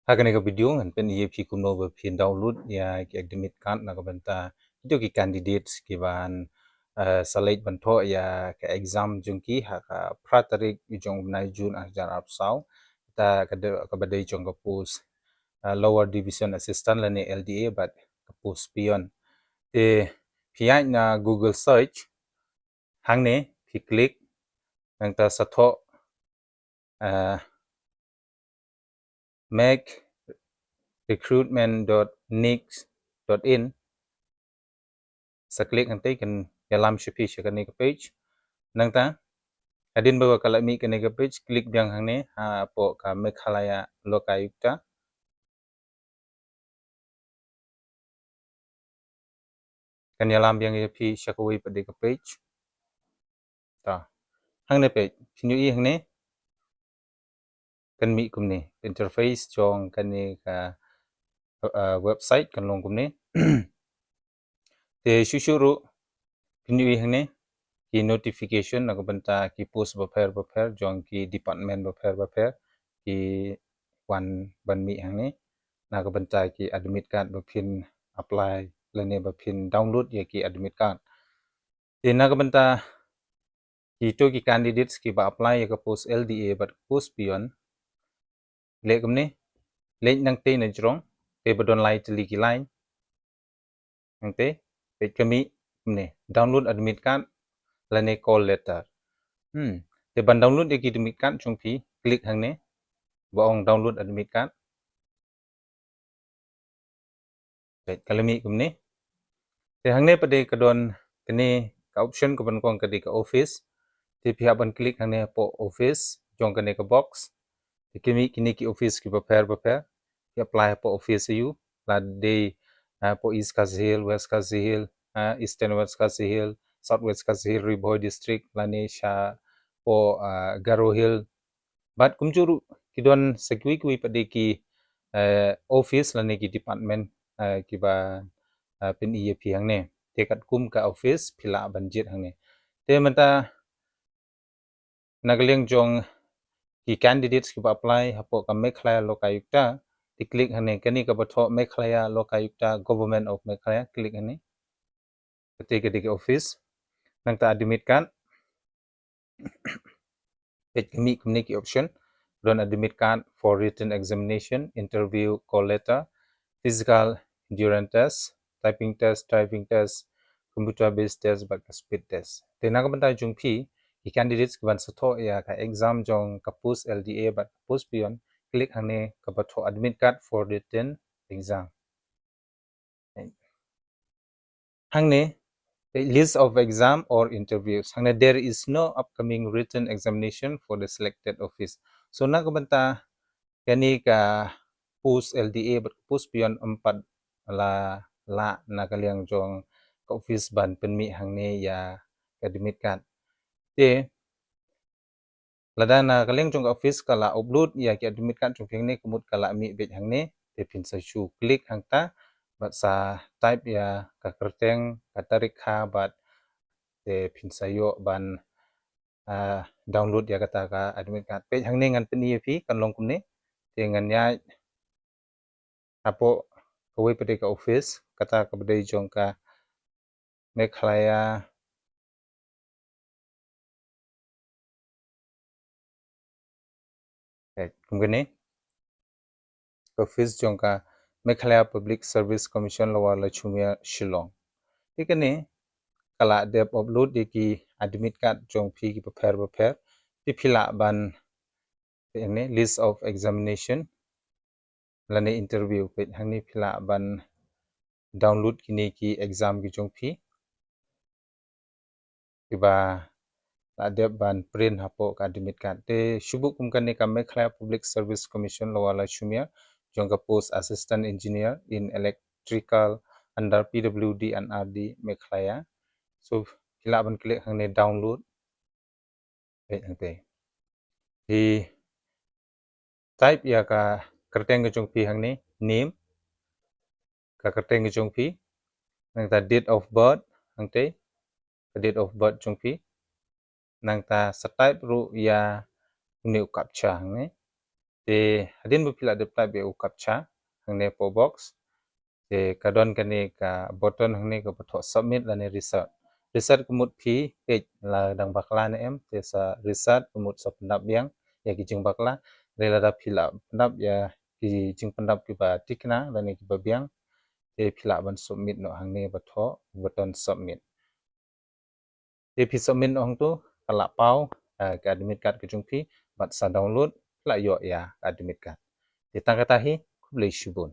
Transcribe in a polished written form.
Hakan eka video ngan pen EAP kuno berpin download ya ki admit card na kabanta itu ki candidates ki ban select banto ya ke exam jungki haka pratarik jong nai jun ajar apsau ta kabadai jong ka post lower division assistant lani LDA but ka post pion te pia na Google search hangne pi click nang ta satho make recruitment.nix.in saklik nanti kan dalam shapi shakan ni page nang ta adin bawa kalau mi kan ni page klik biang hang ni po ka Meghalaya Lokayukta kan dalam biang pi shakui pada ke page ta hang ni page sinu i hang ni kan mi kum ni interface jong kan ni ka website kan long kum ni te shushuru sinu i hang ni ki notification nak benta ki post baper jong ki department baper ki wan ban mi hang ni nak benta ki admit card bapin apply lene bapin download ya ki admit card ti nak benta ki to ki candidates ki ba apply ya ka post LDA but post beyond le kum ni le nang te na jrong te badon lai tli ki line nang te pe kami ni download admit card lene call letter te ban download ya ki admit card chung pi click hang ni ba ong download admit card pe kalami kum ni te hang ni pade kadon kini ka option ko ban kong kadi ka office te pihak ban klik hang ni po office jong kani ka box te kini ki office ki prepare ki apply po office you la de po East Kazihil West Kazihil Eastern West Kazihil South West Kazihil Riboy district la ni sha po Garo Hill bat kumjuru kidon sekui pade ki office la ni ki department ki ba pin EAP hang ni te kat kum ka office phila banjit hang ni te menta nagaliang jong ki candidates ki ba apply hapo ka Meghalaya Lokayukta ti click hang ni kani ka batho Meghalaya Lokayukta Government of Meghalaya click hang ni ketika di office nang ta admit card page kami community option don admit card for written examination interview call letter physical endurance test typing test driving test computer based test but speed test te na ka banta jung phi ki candidates ban satho ya ka exam jong ka post LDA but post beyond click hang ne ka batho admit card for written exam hang ne list of exam or interviews hang ne there is no upcoming written examination for the selected office so na ka banta kani ka post LDA but post beyond 4 la na kaliang jong ka office ban penmi hang ne ya admit card te lada na kaliang jong office kala upload ya ki admit card jong pheng ne kumut kala mi bet hang ne te pin sa chu click hang ta bat sa type ya ka kerteng ka tarik kha bat te pin sa yo ban download ya kata ka admit card page hang ne ngan pin EAP kan long kum ne te ngan ya apo kawai pede ka office kata ka bedai jong ka Meghalaya kumgene office jong ka Meghalaya Public Service Commission lawa la chumia Shillong tikane kala dep upload de ki admit card jong phi ki prepare pi phila ban ne list of examination lane interview pe hangni phila ban download kini ki exam ki jong phi kiba adep ban print hapo ka admit card te shubuk kum kan ka Meghalaya Public Service Commission lawala chumia jong ka post assistant engineer in electrical under PWD and RD Meghalaya so phila ban klik hangne download pe hangte di type ya ka kerteng ke jong phi hangne name ka kerteng ke jong phi nang ta date of birth hangte date of birth jong phi nang ta type ru ya new captcha hangne Te hadin bapila depla be u captcha hangne po box. Te kadon kani ka button hangne ka patho submit lani result. Result kumut phi la dang bakla na em te sa result kumut sa pendap yang ya ki jing bakla rela da phila pendap ya ki jing pendap ki ba tikna lani ki ba biang te phila ban submit no hangne patho button submit. Te phi submit no hang tu kala pau ka admit card ke jung phi bat sa download la yo ya admit card. Te tang kata hi kublai shubun.